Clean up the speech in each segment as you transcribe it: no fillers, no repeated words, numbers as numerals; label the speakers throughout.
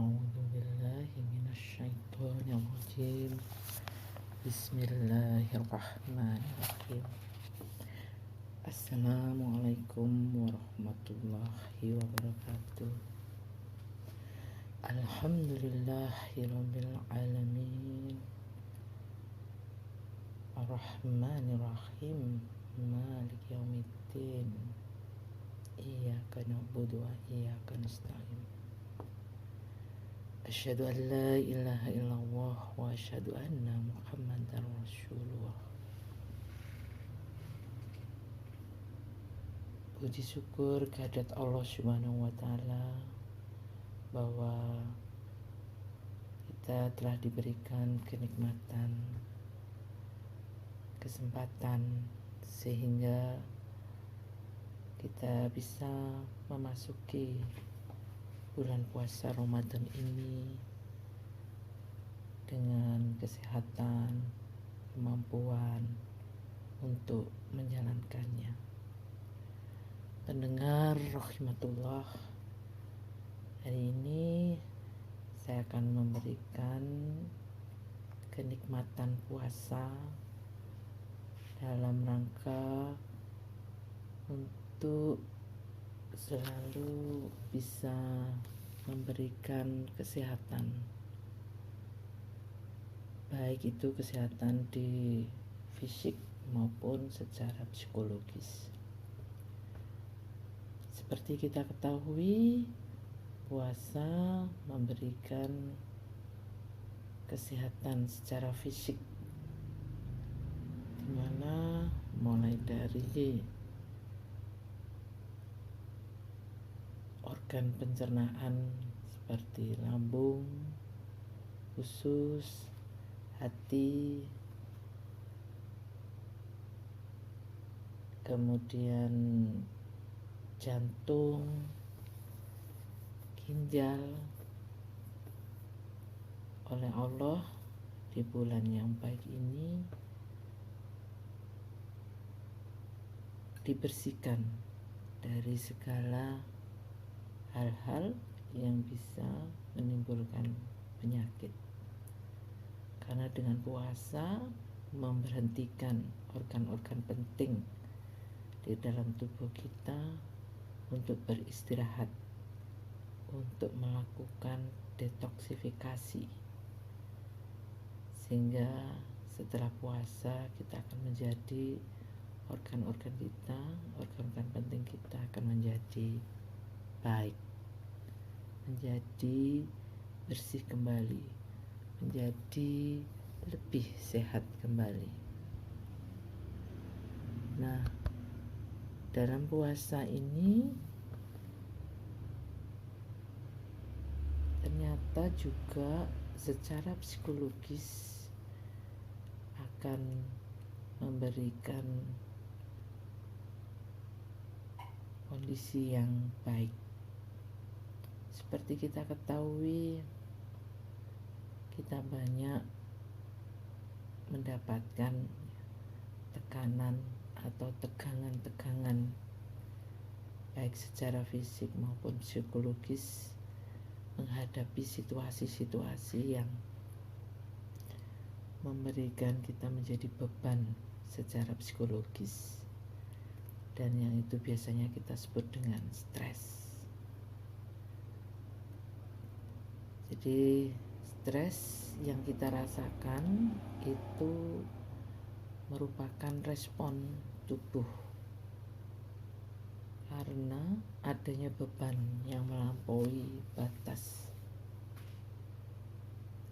Speaker 1: A'udzu billahi minasyaitonir rajim. Bismillahirrahmanirrahim. Assalamualaikum warahmatullahi wabarakatuh. Alhamdulillahirabbil alamin. Arrahmanirrahim. Maliki yaumiddin. Iyyaka na'budu wa iyyaka nasta'in. Asyhadu an la ilaha illallah wa asyhadu anna Muhammadar Rasulullah. Puji syukur kehadirat Allah Subhanahu wa taala bahwa kita telah diberikan kenikmatan, kesempatan sehingga kita bisa memasuki bulan puasa Ramadan ini dengan kesehatan, kemampuan untuk menjalankannya. Pendengar rahimatullah, hari ini saya akan memberikan kenikmatan puasa dalam rangka untuk selalu bisa memberikan kesehatan, baik itu kesehatan di fisik maupun secara psikologis. Seperti kita ketahui, puasa memberikan kesehatan secara fisik, dimana mulai dari organ pencernaan seperti lambung, usus, hati, kemudian jantung, ginjal, oleh Allah di bulan yang baik ini dibersihkan dari segala hal-hal yang bisa menimbulkan penyakit. Karena dengan puasa memberhentikan organ-organ penting di dalam tubuh kita untuk beristirahat, untuk melakukan detoksifikasi, sehingga setelah puasa kita akan menjadi organ-organ kita, organ-organ penting kita akan menjadi baik, menjadi bersih kembali, menjadi lebih sehat kembali. Nah, dalam puasa ini ternyata juga secara psikologis akan memberikan kondisi yang baik. Seperti kita ketahui, kita banyak mendapatkan tekanan atau tegangan-tegangan baik secara fisik maupun psikologis menghadapi situasi-situasi yang memberikan kita menjadi beban secara psikologis, dan yang itu biasanya kita sebut dengan stres. Jadi stres yang kita rasakan itu merupakan respon tubuh karena adanya beban yang melampaui batas.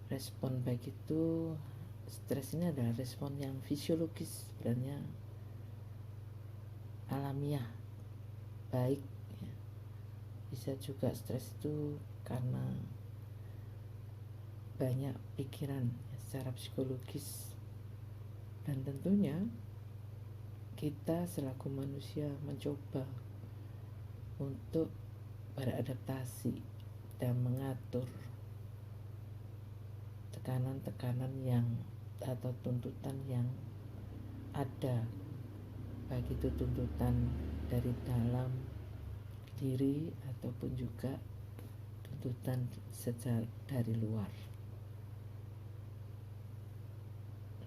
Speaker 1: Respon baik itu, stres ini adalah respon yang fisiologis, sebenarnya alamiah, baik ya. Bisa juga stres itu karena banyak pikiran ya, secara psikologis, dan tentunya kita selaku manusia mencoba untuk beradaptasi dan mengatur tekanan-tekanan yang atau tuntutan yang ada, baik itu tuntutan dari dalam diri ataupun juga tuntutan dari luar.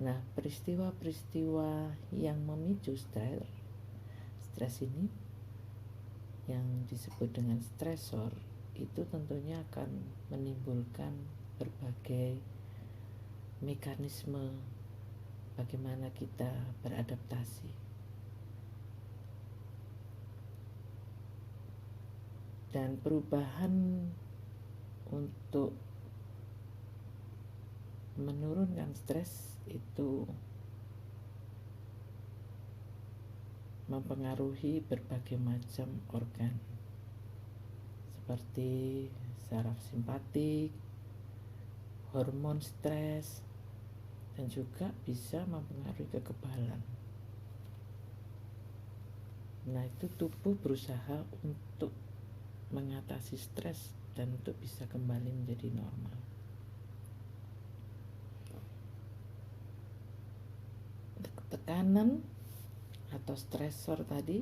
Speaker 1: Nah, peristiwa-peristiwa yang memicu stres ini yang disebut dengan stresor itu tentunya akan menimbulkan berbagai mekanisme bagaimana kita beradaptasi. Dan perubahan untuk menurunkan stres itu mempengaruhi berbagai macam organ seperti saraf simpatik, hormon stres, dan juga bisa mempengaruhi kekebalan. Nah, itu tubuh berusaha untuk mengatasi stres dan untuk bisa kembali menjadi normal. Tekanan atau stresor tadi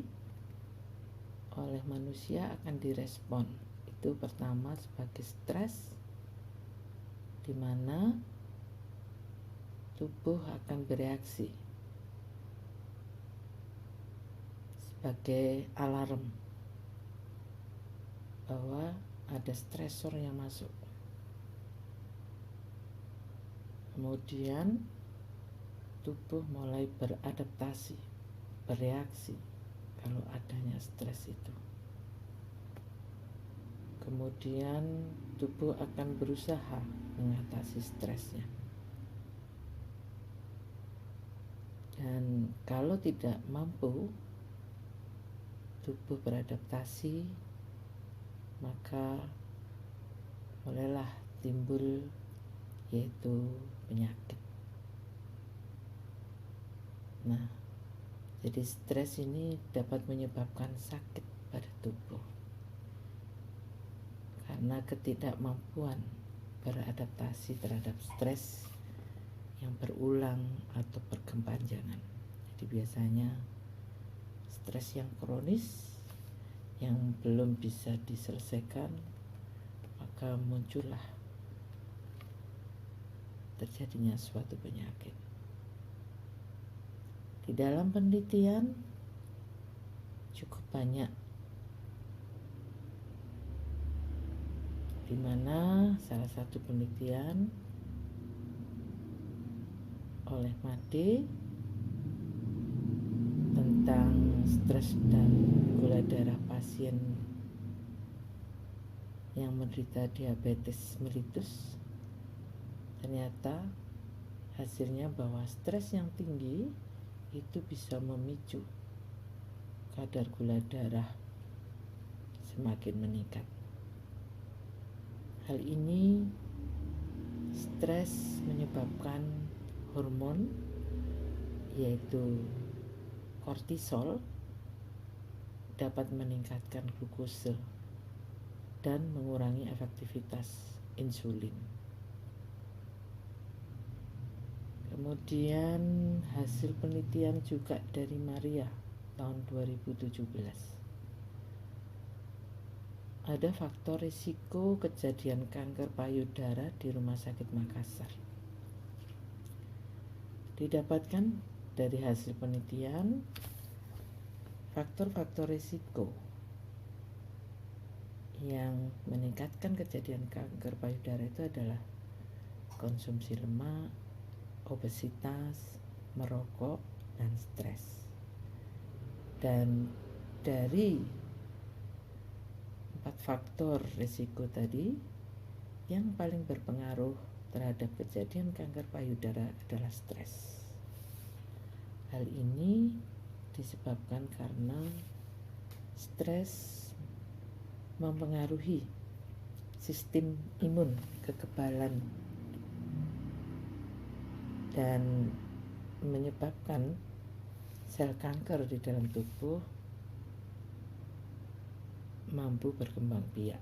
Speaker 1: oleh manusia akan direspon. Itu pertama sebagai stres, di mana tubuh akan bereaksi sebagai alarm bahwa ada stresor yang masuk. Kemudian tubuh mulai beradaptasi, bereaksi kalau adanya stres itu. Kemudian tubuh akan berusaha mengatasi stresnya. Dan kalau tidak mampu tubuh beradaptasi, maka mulailah timbul yaitu penyakit. Nah, jadi stres ini dapat menyebabkan sakit pada tubuh karena ketidakmampuan beradaptasi terhadap stres yang berulang atau berkepanjangan. Jadi biasanya stres yang kronis yang belum bisa diselesaikan, maka muncullah terjadinya suatu penyakit. Di dalam penelitian cukup banyak di mana salah satu penelitian oleh Made tentang stres dan gula darah pasien yang menderita diabetes mellitus, ternyata hasilnya bahwa stres yang tinggi itu bisa memicu kadar gula darah semakin meningkat. Hal ini stres menyebabkan hormon yaitu kortisol dapat meningkatkan glukose dan mengurangi efektivitas insulin. Kemudian hasil penelitian juga dari Maria tahun 2017. Ada faktor risiko kejadian kanker payudara di Rumah Sakit Makassar. Didapatkan dari hasil penelitian, faktor-faktor risiko yang meningkatkan kejadian kanker payudara itu adalah konsumsi lemak, obesitas, merokok, dan stres. Dan dari 4 faktor risiko tadi, yang paling berpengaruh terhadap kejadian kanker payudara adalah stres. Hal ini disebabkan karena stres mempengaruhi sistem imun, kekebalan, dan menyebabkan sel kanker di dalam tubuh mampu berkembang biak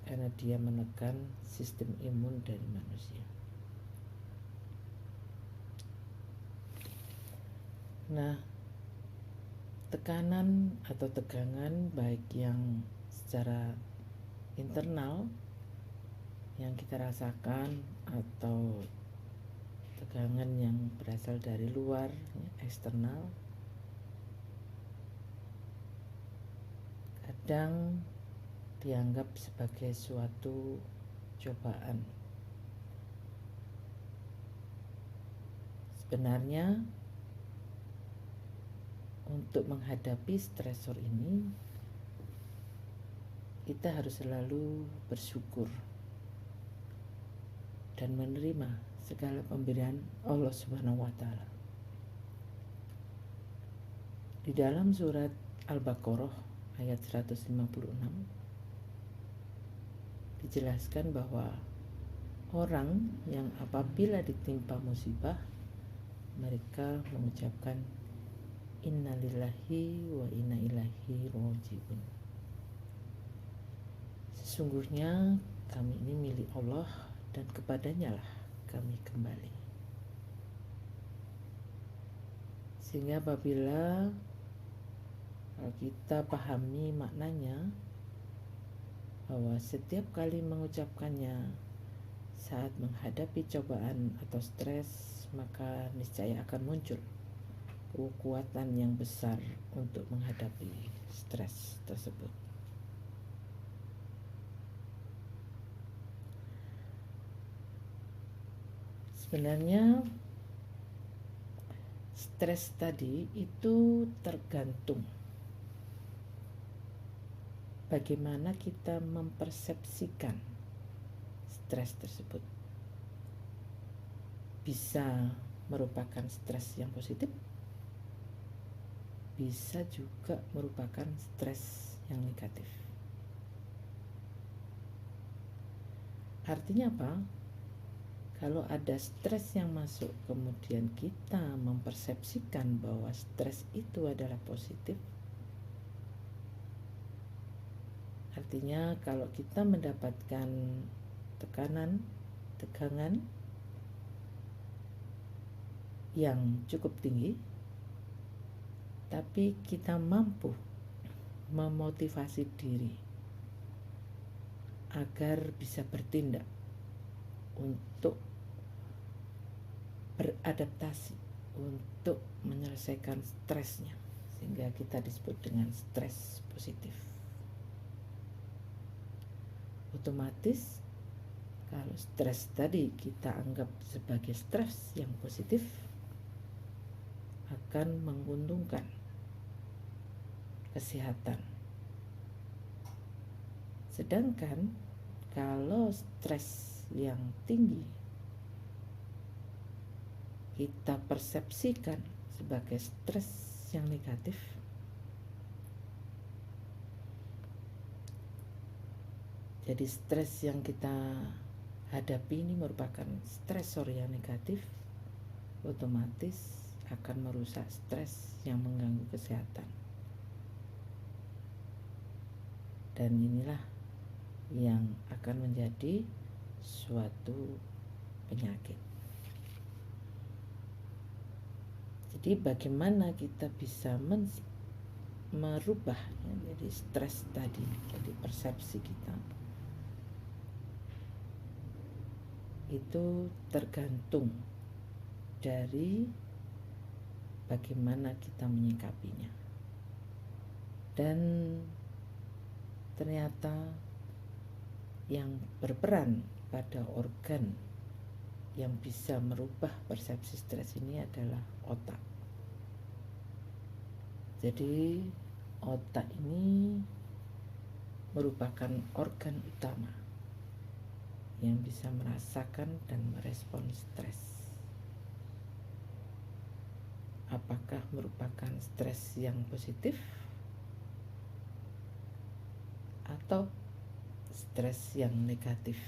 Speaker 1: karena dia menekan sistem imun dari manusia. Nah, tekanan atau tegangan baik yang secara internal yang kita rasakan atau tegangan yang berasal dari luar, eksternal, kadang dianggap sebagai suatu cobaan. Sebenarnya untuk menghadapi stresor ini, kita harus selalu bersyukur dan menerima segala pemberian Allah Subhanahu wa Ta'ala. Di dalam surat Al-Baqarah ayat 156 dijelaskan bahwa orang yang apabila ditimpa musibah, mereka mengucapkan innalillahi wa inna ilaihi raji'un. Sesungguhnya kami ini milik Allah dan kepadanya lah kami kembali. Sehingga apabila kita pahami maknanya, bahwa setiap kali mengucapkannya saat menghadapi cobaan atau stres, maka niscaya akan muncul kekuatan yang besar untuk menghadapi stres tersebut. Sebenarnya stres tadi itu tergantung bagaimana kita mempersepsikan stres tersebut. Bisa merupakan stres yang positif, bisa juga merupakan stres yang negatif. Artinya apa? Kalau ada stres yang masuk, kemudian kita mempersepsikan bahwa stres itu adalah positif, artinya kalau kita mendapatkan tegangan yang cukup tinggi, tapi kita mampu memotivasi diri agar bisa bertindak untuk beradaptasi, untuk menyelesaikan stresnya, sehingga kita disebut dengan stres positif. Otomatis kalau stres tadi kita anggap sebagai stres yang positif, akan menguntungkan kesehatan. Sedangkan kalau stres yang tinggi kita persepsikan sebagai stres yang negatif, jadi stres yang kita hadapi ini merupakan stresor yang negatif, otomatis akan merusak stres yang mengganggu kesehatan. Dan inilah yang akan menjadi suatu penyakit. Jadi bagaimana kita bisa merubah jadi stres tadi, jadi persepsi kita, itu tergantung dari bagaimana kita menyikapinya. Dan ternyata yang berperan pada organ yang bisa merubah persepsi stres ini adalah otak. Jadi otak ini merupakan organ utama yang bisa merasakan dan merespon stres. Apakah merupakan stres yang positif atau stres yang negatif,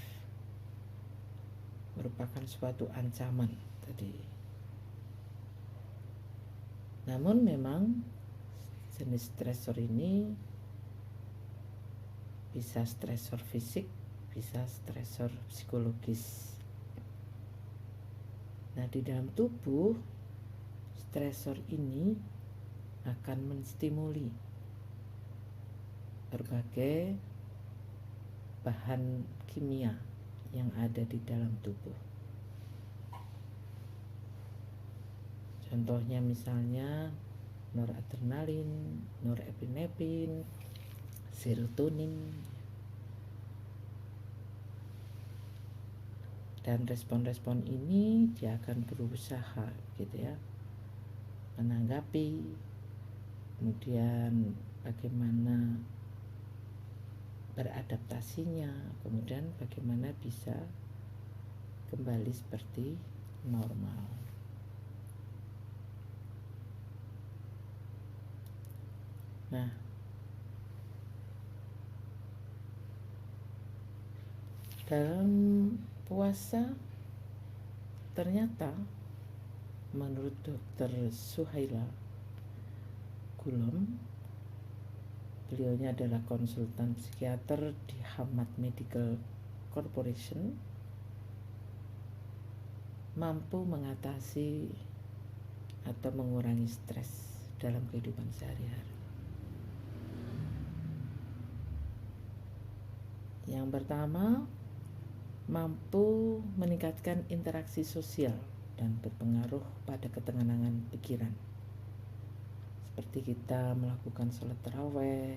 Speaker 1: merupakan suatu ancaman tadi. Namun memang jenis stresor ini bisa stresor fisik, bisa stresor psikologis. Nah, di dalam tubuh stresor ini akan menstimuli berbagai bahan kimia yang ada di dalam tubuh. Contohnya misalnya noradrenalin, norepinefrin, serotonin, dan respon-respon ini dia akan berusaha gitu ya menanggapi, kemudian bagaimana beradaptasinya, kemudian bagaimana bisa kembali seperti normal. Nah, dalam puasa ternyata menurut Dr. Suhaila Gulom, beliaunya adalah konsultan psikiater di Hamad Medical Corporation, mampu mengatasi atau mengurangi stres dalam kehidupan sehari-hari. Yang pertama, mampu meningkatkan interaksi sosial dan berpengaruh pada ketenangan pikiran. Seperti kita melakukan sholat taraweh,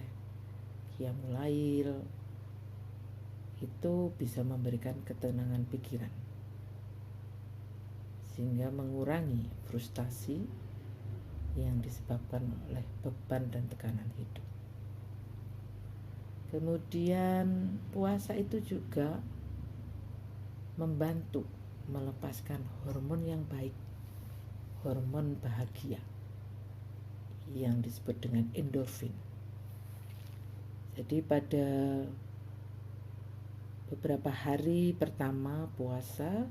Speaker 1: qiyamul lail, itu bisa memberikan ketenangan pikiran sehingga mengurangi frustasi yang disebabkan oleh beban dan tekanan hidup. Kemudian puasa itu juga membantu melepaskan hormon yang baik, hormon bahagia yang disebut dengan endorfin. Jadi pada beberapa hari pertama puasa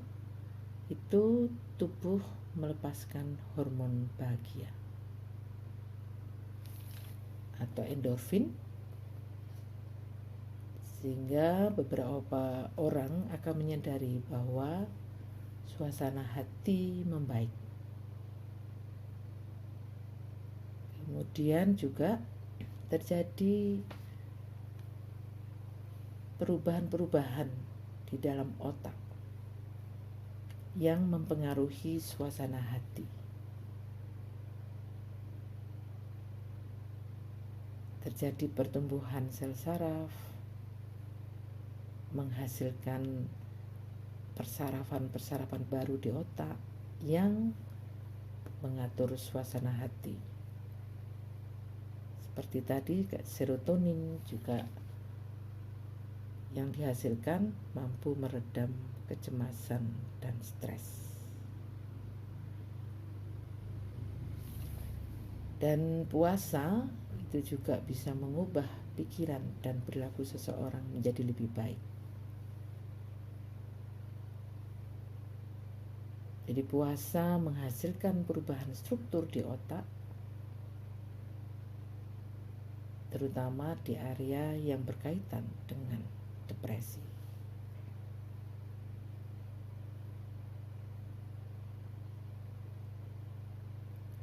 Speaker 1: itu tubuh melepaskan hormon bahagia atau endorfin, sehingga beberapa orang akan menyadari bahwa suasana hati membaik. Kemudian juga terjadi perubahan-perubahan di dalam otak yang mempengaruhi suasana hati. Terjadi pertumbuhan sel saraf, menghasilkan persarafan-persarafan baru di otak yang mengatur suasana hati. Seperti tadi, serotonin juga yang dihasilkan mampu meredam kecemasan dan stres. Dan puasa itu juga bisa mengubah pikiran dan perilaku seseorang menjadi lebih baik. Jadi puasa menghasilkan perubahan struktur di otak, terutama di area yang berkaitan dengan depresi.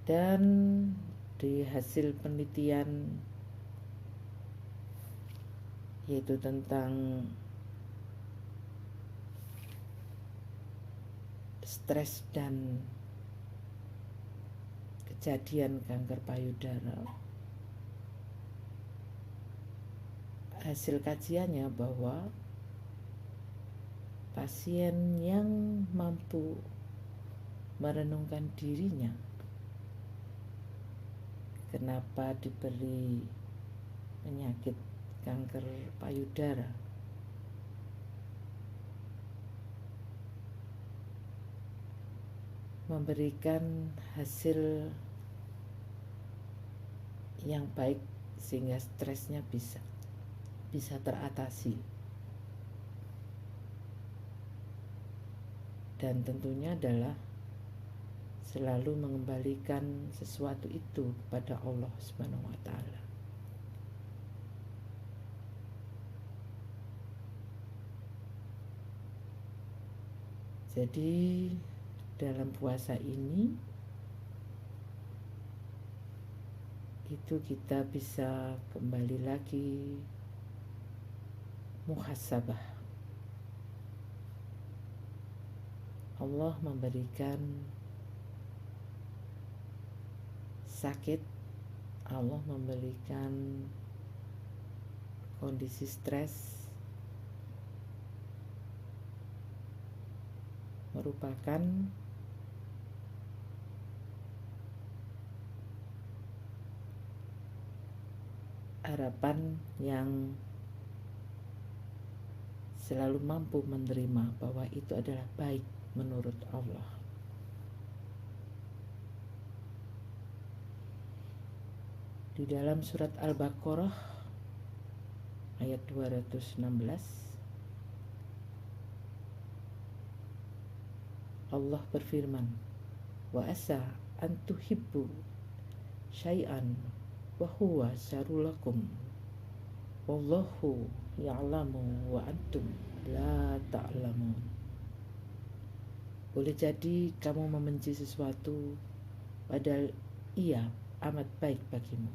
Speaker 1: Dan di hasil penelitian yaitu tentang stres dan kejadian kanker payudara, hasil kajiannya bahwa pasien yang mampu merenungkan dirinya kenapa diberi penyakit kanker payudara, memberikan hasil yang baik sehingga stresnya bisa teratasi. Dan tentunya adalah selalu mengembalikan sesuatu itu kepada Allah Subhanahu wa Ta'ala. Jadi dalam puasa ini itu kita bisa kembali lagi muhasabah, Allah memberikan sakit, Allah memberikan kondisi stres, merupakan harapan yang selalu mampu menerima bahwa itu adalah baik menurut Allah. Di dalam surat Al-Baqarah ayat 216, Allah berfirman, wa asa an tuhibbu syai'an wa huwa syarrul lakum wallahu ya'lamu wa antum la ta'lamun. Boleh jadi kamu membenci sesuatu padahal ia amat baik bagimu,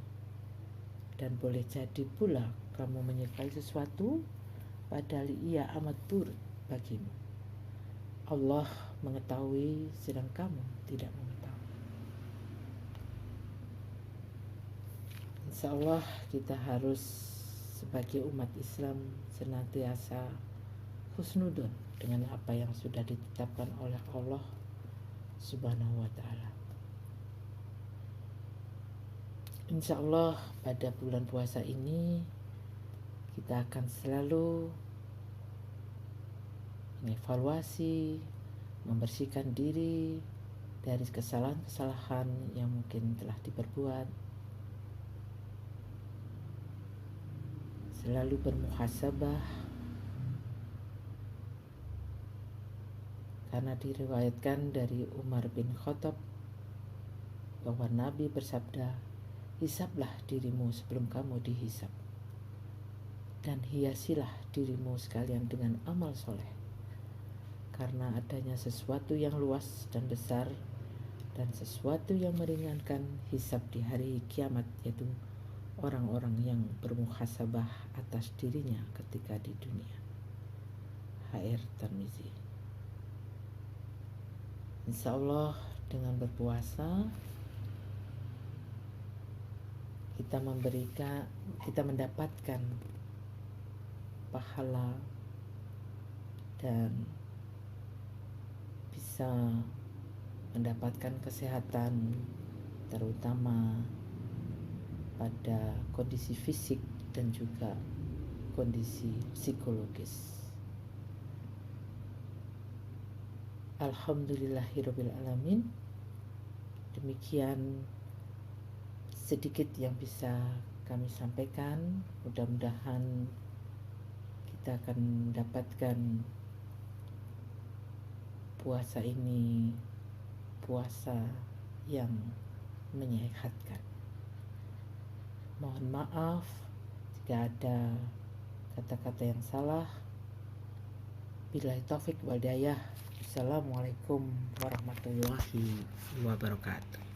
Speaker 1: dan boleh jadi pula kamu menyukai sesuatu padahal ia amat buruk bagimu. Allah mengetahui sedang kamu tidak mengetahui. Insya Allah kita harus sebagai umat Islam senantiasa husnudon dengan apa yang sudah ditetapkan oleh Allah Subhanahu wa ta'ala. Insya Allah pada bulan puasa ini kita akan selalu mengevaluasi, membersihkan diri dari kesalahan-kesalahan yang mungkin telah diperbuat, selalu bermuhasabah, karena diriwayatkan dari Umar bin Khattab bahwa Nabi bersabda, hisablah dirimu sebelum kamu dihisab, dan hiasilah dirimu sekalian dengan amal soleh, karena adanya sesuatu yang luas dan besar dan sesuatu yang meringankan hisab di hari kiamat, yaitu orang-orang yang bermuhasabah atas dirinya ketika di dunia. HR Tirmizi. Insya Allah dengan berpuasa kita mendapatkan pahala dan bisa mendapatkan kesehatan, terutama pada kondisi fisik dan juga kondisi psikologis. Alhamdulillahirabbil alamin. Demikian sedikit yang bisa kami sampaikan. Mudah-mudahan kita akan mendapatkan puasa ini puasa yang menyehatkan. Mohon maaf jika ada kata-kata yang salah. Billahi taufik wal hidayah. Assalamualaikum warahmatullahi wabarakatuh.